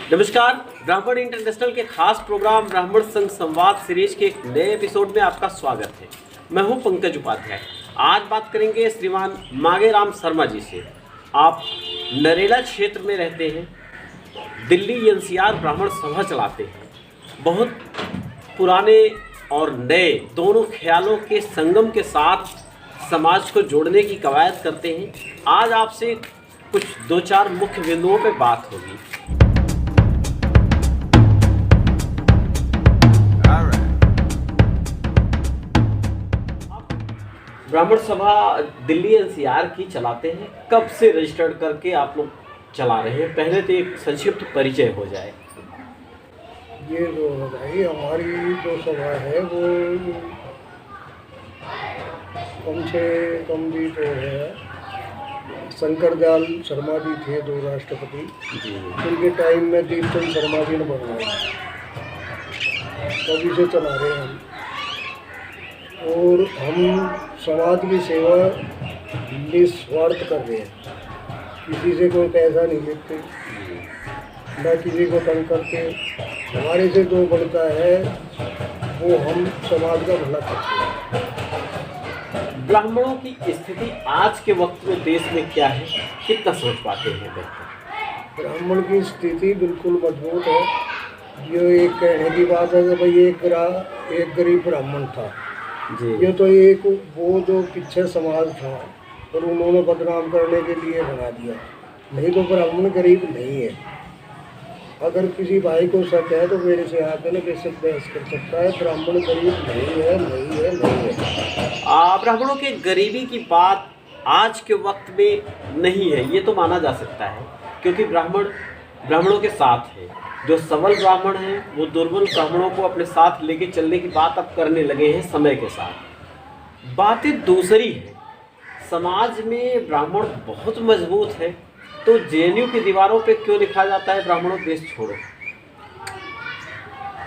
नमस्कार। ब्राह्मण इंटरनेशनल के खास प्रोग्राम ब्राह्मण संघ संवाद सीरीज के एक नए एपिसोड में आपका स्वागत है। मैं हूं पंकज उपाध्याय। आज बात करेंगे श्रीमान मांगेराम शर्मा जी से। आप नरेला क्षेत्र में रहते हैं, दिल्ली एनसीआर ब्राह्मण सभा चलाते हैं, बहुत पुराने और नए दोनों ख्यालों के संगम के साथ समाज को जोड़ने की कवायद करते हैं। आज आपसे कुछ दो चार मुख्य बिंदुओं पर बात होगी। ब्राह्मण सभा दिल्ली एनसीआर की चलाते हैं, कब से रजिस्टर्ड करके आप लोग चला रहे हैं? पहले तो एक संक्षिप्त परिचय हो जाए। ये जो है भाई, हमारी जो सभा है वो कम से कम भी तो है, शंकरदयाल शर्मा जी थे जो राष्ट्रपति जी, उनके टाइम में दीपचंद शर्मा जी ने बनवाया, तभी से चला रहे हैं हम। और हम समाज की सेवा निस्वार्थ कर रहे हैं, किसी से कोई पैसा नहीं लेते, न किसी को तंग करते। हमारे से जो बनता है वो हम समाज का भला करते हैं। ब्राह्मणों की स्थिति आज के वक्त में देश में क्या है, कितना समझ पाते हैं? ब्राह्मण की स्थिति बिल्कुल मजबूत है। ये एक कहने की बात है कि भाई एक गरीब ब्राह्मण था जी। ये तो एक वो जो पीछे समाज था और उन्होंने बदनाम करने के लिए बना दिया, नहीं तो ब्राह्मण गरीब नहीं है। अगर किसी भाई को शक है तो मेरे से आकर ना बेशक बहस कर सकता है, ब्राह्मण गरीब नहीं है, नहीं है, नहीं है। ब्राह्मणों के गरीबी की बात आज के वक्त में नहीं है, ये तो माना जा सकता है, क्योंकि ब्राह्मणों के साथ है। जो सबल ब्राह्मण हैं वो दुर्बल ब्राह्मणों को अपने साथ लेके चलने की बात अब करने लगे हैं समय के साथ। बातें दूसरी है, समाज में ब्राह्मण बहुत मजबूत है, तो जेएनयू की दीवारों पे क्यों लिखा जाता है ब्राह्मणों देश छोड़ो?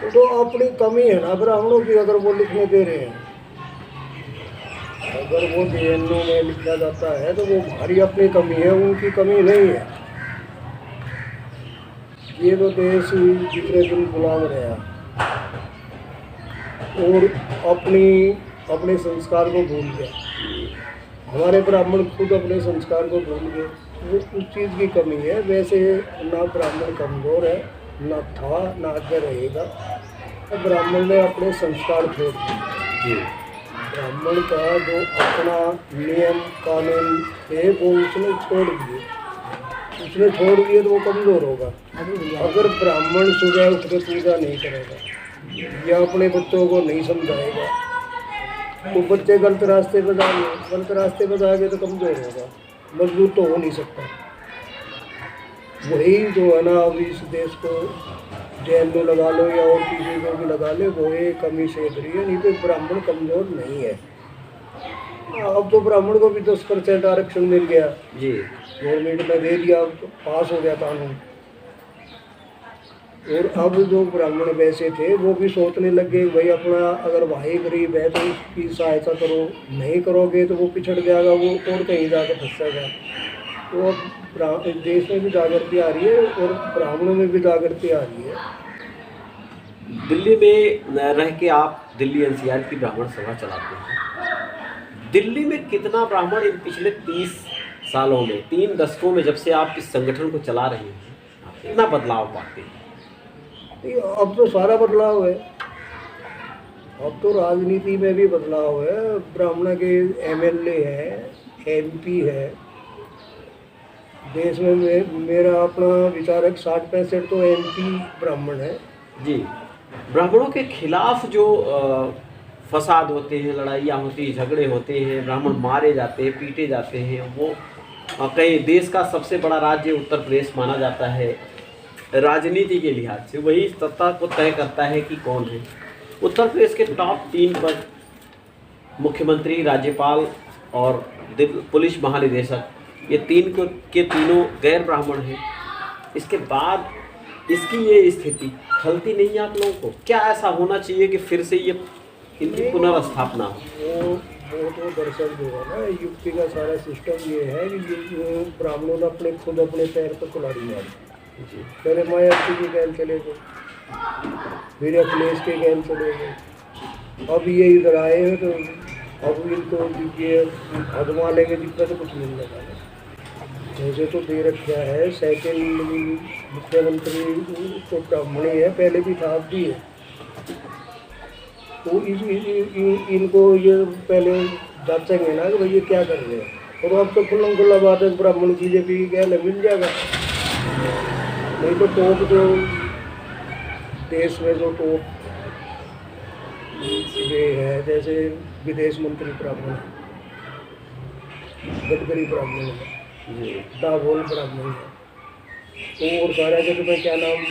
तो अपनी कमी है ना ब्राह्मणों की, अगर वो लिखने दे रहे हैं। अगर वो जेएनयू में लिखा जाता है तो वो हमारी अपनी कमी है, उनकी कमी नहीं है। ये तो देश जितने दिन गुलाम रहा और अपने संस्कार को भूल गया। हमारे ब्राह्मण खुद अपने संस्कार को भूल गए, वो उस चीज़ की कमी है। वैसे ना ब्राह्मण कमज़ोर है, ना था, ना आगे रहेगा। ब्राह्मण ने अपने संस्कार छोड़ दिए। ब्राह्मण का जो अपना नियम कानून थे वो उसने छोड़ दिए। तो वो कमज़ोर होगा। अगर ब्राह्मण सुबह उठ के पूजा नहीं करेगा या अपने बच्चों को नहीं समझाएगा तो बच्चे गलत रास्ते पर जाएंगे तो कमज़ोर होगा, मजबूत तो हो नहीं सकता। वही जो है ना, अभी इस देश को जेएनयू लगा लो या और किसी को भी लगा ले, वो एक कमी से रही है, नहीं तो ब्राह्मण कमज़ोर नहीं है। अब तो ब्राह्मण को भी 10% आरक्षण मिल गया जी, गवर्नमेंट ने दे दिया, तो पास हो गया कानून। और अब जो ब्राह्मण वैसे थे वो भी सोचने लग गए भाई अपना अगर भाई गरीब है तो उसकी सहायता करो, नहीं करोगे तो वो पिछड़ जाएगा, वो और कहीं जाकर फंसेगा। तो अब देश में भी जागृति आ रही है और ब्राह्मणों में भी जागृति आ रही है। दिल्ली में रह के आप दिल्ली एनसीआर की ब्राह्मण सभा चलाते हैं। दिल्ली में कितना ब्राह्मण इन पिछले 30 सालों में, 3 दशकों में, जब से आप इस संगठन को चला रहे हैं, कितना बदलाव पाते हैं? अब तो सारा बदलाव है। अब तो राजनीति में भी बदलाव है। ब्राह्मण के एमएलए है, एमपी है। देश में मेरा अपना विचारक 60-65 तो एमपी ब्राह्मण है जी। ब्राह्मणों के खिलाफ जो फसाद होते हैं, लड़ाइयाँ होती हैं, झगड़े होते हैं, ब्राह्मण मारे जाते हैं, पीटे जाते हैं, वो कई देश का सबसे बड़ा राज्य उत्तर प्रदेश माना जाता है। राजनीति के लिहाज से वही सत्ता को तय करता है कि कौन है। उत्तर प्रदेश के टॉप 3 पर मुख्यमंत्री, राज्यपाल और पुलिस महानिदेशक, ये तीनों गैर ब्राह्मण हैं। इसके बाद इसकी ये स्थिति खलती नहीं है आप लोगों को? क्या ऐसा होना चाहिए कि फिर से ये इनकी पुनर्स्थापना हो? वो तो दरअसल जो है ना, यूपी का सारा सिस्टम ये है कि ब्राह्मणों ने खुद अपने पैर पर कुल्हाड़ी मारी। जी पहले मायावती के गैल चले गए, फिर अखिलेश के गैल चले गए, अब ये इधर आए हैं तो अब इनको ये हदमा लेंगे जितना तो कुछ मिलने वाला। मुझे तो दे रखा है सेकंड मुख्यमंत्री तो ब्राह्मण ही है, पहले भी था अब भी है। तो इनको ये पहले जांचेंगे ना कि भाई ये क्या कर रहे हैं। और अब तो खुल्लम खुल्ला बात है, ब्राह्मण बीजेपी की गैल मिल जाएगा। नहीं तो टॉप जो देश में जो टॉप ये है, जैसे विदेश मंत्री ब्राह्मण है, गडकरी ब्राह्मण है, जी दाभोल ब्राह्मण है, तो और सारा के तो मैं क्या नाम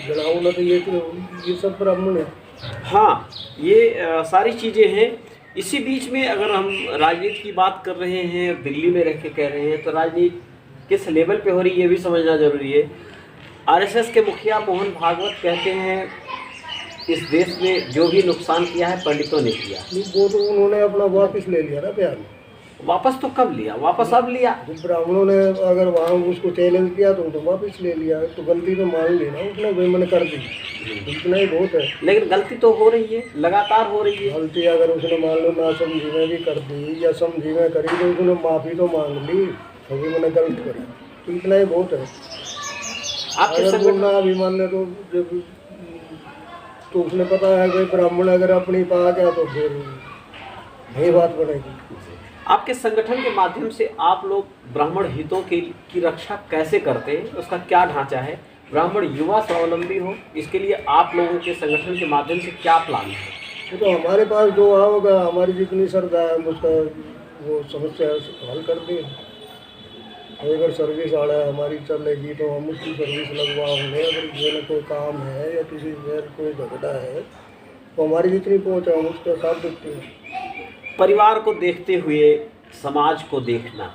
गिनाऊँ ना, तो ये सब ब्राह्मण है। हाँ, ये सारी चीज़ें हैं। इसी बीच में अगर हम राजनीति की बात कर रहे हैं, दिल्ली में रह के कह रहे हैं, तो राजनीति किस लेवल पे हो रही है ये भी समझना जरूरी है। आरएसएस के मुखिया मोहन भागवत कहते हैं इस देश में जो भी नुकसान किया है पंडितों ने किया। वो तो उन्होंने अपना वापस ले लिया ना बयान। वापस तो कब लिया? वापस अब लिया। ब्राह्मणों ने अगर वहाँ उसको चैलेंज किया तो वापस ले लिया, तो गलती तो मान ली ना उसने, भाई मैंने कर दी, इतना ही बहुत है। लेकिन गलती तो हो रही है, लगातार हो रही है। गलती अगर उसने मान लो ना समझी में भी कर दी या समझी में करी, तो उसने माफ़ी तो मांग ली, अभी मैंने गलत करी, तो इतना ही बहुत है। आपके अगर वो संगठन ना अभिमान है तो उसने पता है भाई ब्राह्मण अगर अपनी पा गया तो फिर वही बात बनेगी। आपके संगठन के माध्यम से आप लोग ब्राह्मण हितों की रक्षा कैसे करते हैं? उसका क्या ढांचा है? ब्राह्मण युवा स्वावलंबी हो, इसके लिए आप लोगों के संगठन के माध्यम से क्या प्लान है? तो हमारे पास जो होगा, हमारी जितनी श्रद्धा है उसका वो समस्या हल कर दें। अगर सर्विस आ रहा है हमारी चलेगी तो हम उसकी सर्विस लगवाएंगे। अगर ये कोई काम है या किसी से कोई झगड़ा है तो हमारी जितनी पहुँच है हम उसका साथ देते हैं। परिवार को देखते हुए समाज को देखना,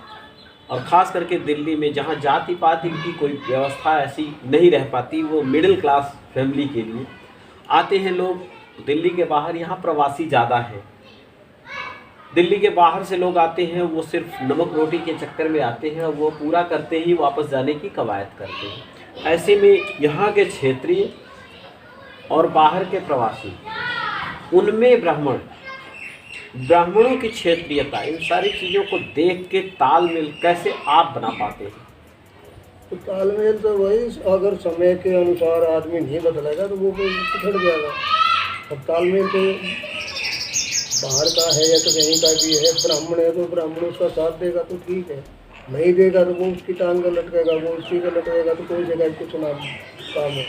और ख़ास करके दिल्ली में जहाँ जाति पाति की कोई व्यवस्था ऐसी नहीं रह पाती, वो मिडिल क्लास फैमिली के लिए आते हैं लोग दिल्ली के बाहर। यहाँ प्रवासी ज़्यादा है, दिल्ली के बाहर से लोग आते हैं, वो सिर्फ नमक रोटी के चक्कर में आते हैं, वो पूरा करते ही वापस जाने की कवायद करते हैं। ऐसे में यहाँ के क्षेत्रीय और बाहर के प्रवासी, उनमें ब्राह्मणों की क्षेत्रीयता, इन सारी चीज़ों को देख के तालमेल कैसे आप बना पाते हैं? तो तालमेल तो वही, अगर समय के अनुसार आदमी नहीं बदलेगा तो वो पिछड़ जाएगा। अब तालमेल तो बाहर का है या तो कहीं का भी है, ब्राह्मण है तो ब्राह्मण उसका साथ देगा तो ठीक है, नहीं देगा तो वो उसकी टांग का लटकेगा, वो उसकी का लटकेगा, तो कोई जगह कुछ ना काम है।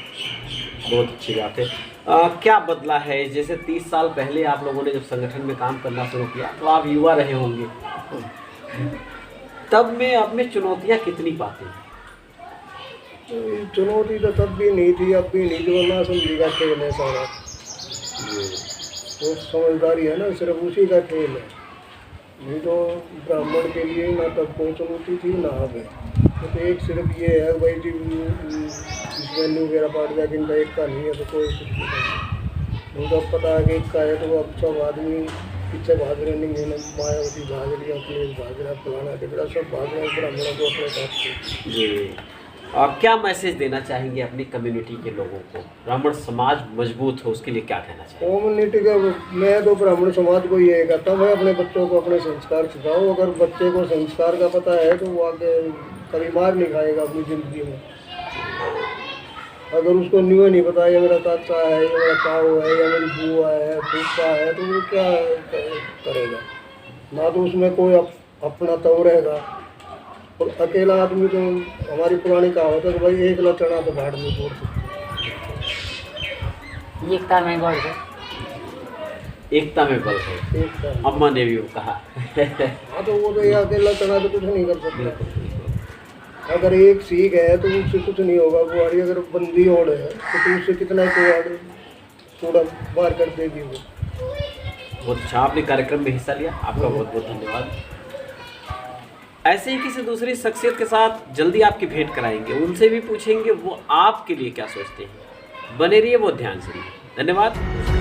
बहुत अच्छी बात है। क्या बदला है? जैसे 30 साल पहले आप लोगों ने जब संगठन में काम करना शुरू किया तो आप युवा रहे होंगे, तब में अब में चुनौतियाँ कितनी पाते हैं? चुनौती तो तब भी नहीं थी, अब भी नहीं, जो ना समझेगा खेल है सारा, वो समझदारी है ना, सिर्फ उसी का खेल है। नहीं तो ब्राह्मण के लिए ना तब कोई चुनौती थी ना अब है। तो एक सिर्फ ये है भाई जी मेन्यू वगैरह पाट गया, जिनका एक का नहीं है तो कोई कुछ नहीं। तो अब पता है कि एक का है तो अब सब आदमी पीछे भाग रहे, नहीं है ना, मायावती भाग रही है, अखिलेश भाग रहा, फलाना टिकड़ा सब भाग रहे हैं ब्राह्मणों को अपने साथ से। जी, और क्या मैसेज देना चाहेंगे अपनी कम्युनिटी के लोगों को? ब्राह्मण समाज मजबूत हो उसके लिए क्या कहना चाहिए? कम्युनिटी का मैं तो ब्राह्मण समाज को ये कहता हूँ, अपने बच्चों को अपने संस्कार सिखाओ। अगर बच्चे को संस्कार का पता है तो वो आगे कभी मार नहीं खाएगा अपनी ज़िंदगी में। अगर उसको न्यू नहीं पता ये मेरा चाचा है, ये मेरा ताऊ है, या मेरी बुआ है, फूफा है, तो वो क्या करेगा? ना तो उसमें कोई अपना तव रहेगा, और अकेला आदमी तो हमारी पुरानी कहावत है कि भाई एक लचड़ा तो भाड़ में तोड़ सकते। एकता में बल है, एकता में बल है, एकता अम्मा ने भी कहा। हाँ, तो वो तो ये अकेला चढ़ा तो कुछ नहीं कर सकता। अगर एक सीख है तो उससे कुछ नहीं होगा। बुआड़ी अगर बंदी ओढ़ है तो उससे कितना थोड़ा बाहर कर देगी वो। बहुत अच्छा, आपने कार्यक्रम में हिस्सा लिया, आपका बहुत बहुत धन्यवाद। ऐसे ही किसी दूसरी शख्सियत के साथ जल्दी आपकी भेंट कराएंगे, उनसे भी पूछेंगे वो आपके लिए क्या सोचते हैं। बने रहिए, वो ध्यान से रहिए। धन्यवाद।